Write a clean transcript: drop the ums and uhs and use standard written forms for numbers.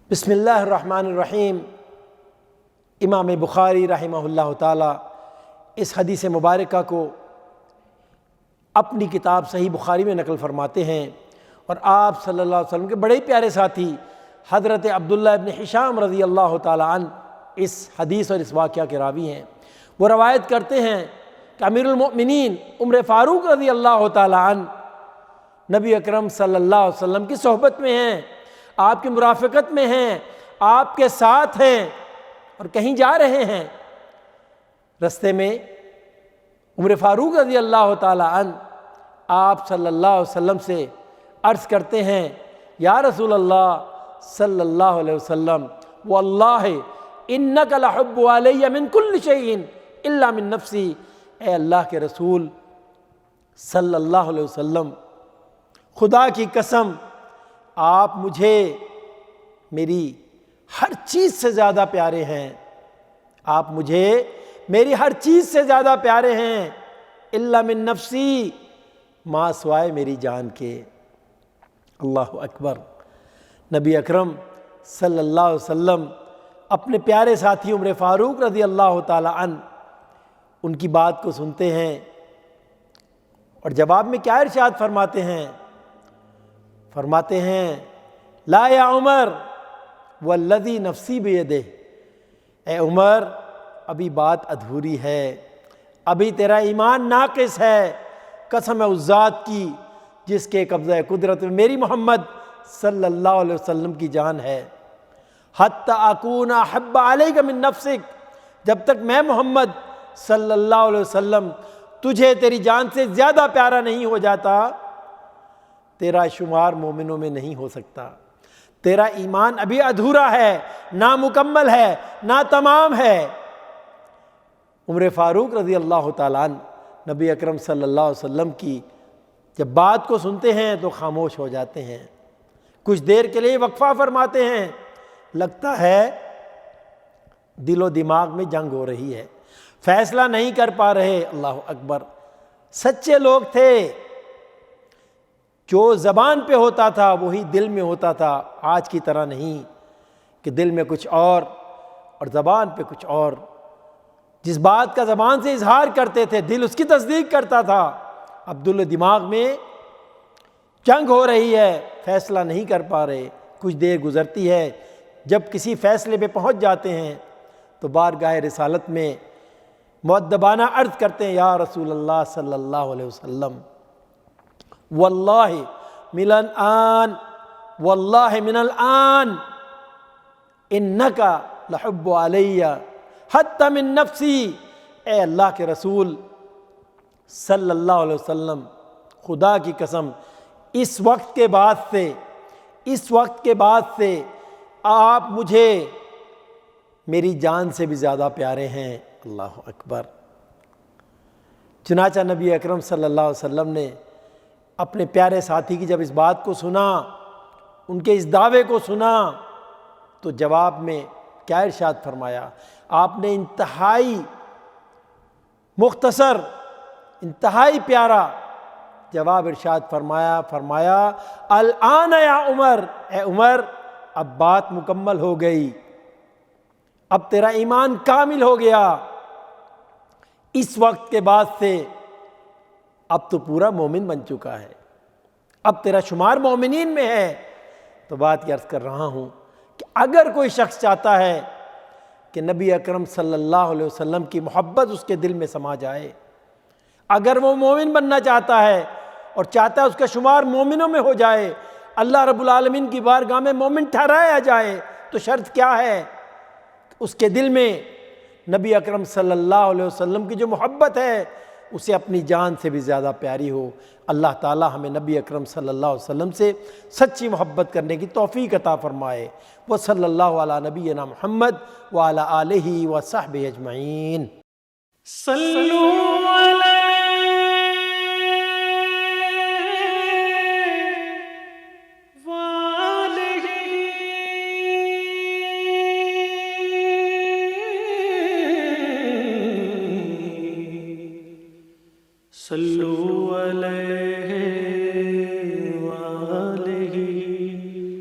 بسم اللہ الرحمن الرحیم۔ امام بخاری رحمہ اللہ تعالی اس حدیث مبارکہ کو اپنی کتاب صحیح بخاری میں نقل فرماتے ہیں، اور آپ صلی اللہ علیہ وسلم کے بڑے پیارے ساتھی حضرت عبداللہ ابن حشام رضی اللہ تعالی عنہ اس حدیث اور اس واقعہ کے راوی ہیں۔ وہ روایت کرتے ہیں کہ امیر المؤمنین عمر فاروق رضی اللہ تعالی عنہ نبی اکرم صلی اللہ علیہ وسلم کی صحبت میں ہیں، آپ کی مرافقت میں ہیں، آپ کے ساتھ ہیں اور کہیں جا رہے ہیں۔ رستے میں عمر فاروق رضی اللہ تعالی عنہ آپ صلی اللہ علیہ وسلم سے عرض کرتے ہیں، یا رسول اللہ صلی اللہ علیہ وسلم، واللہ انک لحب علی من کل شیء الا من نفسی، اے اللہ کے رسول صلی اللہ علیہ وسلم، خدا کی قسم آپ مجھے میری ہر چیز سے زیادہ پیارے ہیں، آپ مجھے میری ہر چیز سے زیادہ پیارے ہیں، الا من نفسی، ما سوائے میری جان کے۔ اللہ اکبر۔ نبی اکرم صلی اللہ علیہ وسلم اپنے پیارے ساتھی عمر فاروق رضی اللہ تعالی عنہ ان کی بات کو سنتے ہیں، اور جواب میں کیا ارشاد فرماتے ہیں؟ فرماتے ہیں، لا یا عمر والذی نفسی بیدہ، اے عمر ابھی بات ادھوری ہے، ابھی تیرا ایمان ناقص ہے، قسم ہے اس ذات کی جس کے قبضہ قدرت میں میری محمد صلی اللہ علیہ وسلم کی جان ہے، حتی اکون احب علیک من نفسک، جب تک میں محمد صلی اللہ علیہ وسلم تجھے تیری جان سے زیادہ پیارا نہیں ہو جاتا، تیرا شمار مومنوں میں نہیں ہو سکتا، تیرا ایمان ابھی ادھورا ہے، نامکمل ہے، ناتمام ہے۔ عمر فاروق رضی اللہ تعالیٰ عنہ نبی اکرم صلی اللہ علیہ وسلم کی جب بات کو سنتے ہیں تو خاموش ہو جاتے ہیں، کچھ دیر کے لیے وقفہ فرماتے ہیں، لگتا ہے دل و دماغ میں جنگ ہو رہی ہے، فیصلہ نہیں کر پا رہے۔ اللہ اکبر۔ سچے لوگ تھے، جو زبان پہ ہوتا تھا وہی دل میں ہوتا تھا، آج کی طرح نہیں کہ دل میں کچھ اور زبان پہ کچھ اور۔ جس بات کا زبان سے اظہار کرتے تھے دل اس کی تصدیق کرتا تھا، اب دل و دماغ میں جنگ ہو رہی ہے، فیصلہ نہیں کر پا رہے۔ کچھ دیر گزرتی ہے، جب کسی فیصلے پہ پہنچ جاتے ہیں تو بارگاہ رسالت میں مؤدبانہ عرض کرتے ہیں، یا رسول اللہ صلی اللہ علیہ وسلم، واللہ من الآن، واللہ من الآن انکا لحب علی حتی من نفسی، اے اللہ کے رسول صلی اللہ علیہ وسلم، خدا کی قسم اس وقت کے بعد سے آپ مجھے میری جان سے بھی زیادہ پیارے ہیں۔ اللہ اکبر۔ چنانچہ نبی اکرم صلی اللہ علیہ وسلم نے اپنے پیارے ساتھی کی جب اس بات کو سنا، ان کے اس دعوے کو سنا، تو جواب میں کیا ارشاد فرمایا؟ آپ نے انتہائی مختصر، انتہائی پیارا جواب ارشاد فرمایا الآن یا عمر، اے عمر اب بات مکمل ہو گئی، اب تیرا ایمان کامل ہو گیا، اس وقت کے بعد سے اب تو پورا مومن بن چکا ہے، اب تیرا شمار مومنین میں ہے۔ تو بات یہ عرض کر رہا ہوں کہ اگر کوئی شخص چاہتا ہے کہ نبی اکرم صلی اللہ علیہ وسلم کی محبت اس کے دل میں سما جائے، اگر وہ مومن بننا چاہتا ہے اور چاہتا ہے اس کا شمار مومنوں میں ہو جائے، اللہ رب العالمین کی بارگاہ میں مومن ٹھہرایا جائے، تو شرط کیا ہے؟ اس کے دل میں نبی اکرم صلی اللہ علیہ وسلم کی جو محبت ہے اسے اپنی جان سے بھی زیادہ پیاری ہو۔ اللہ تعالی ہمیں نبی اکرم صلی اللہ علیہ وسلم سے سچی محبت کرنے کی توفیق عطا فرمائے۔ وصلی اللہ علی نبینا محمد وعلی آلہ وصحبہ اجمعین۔ صلو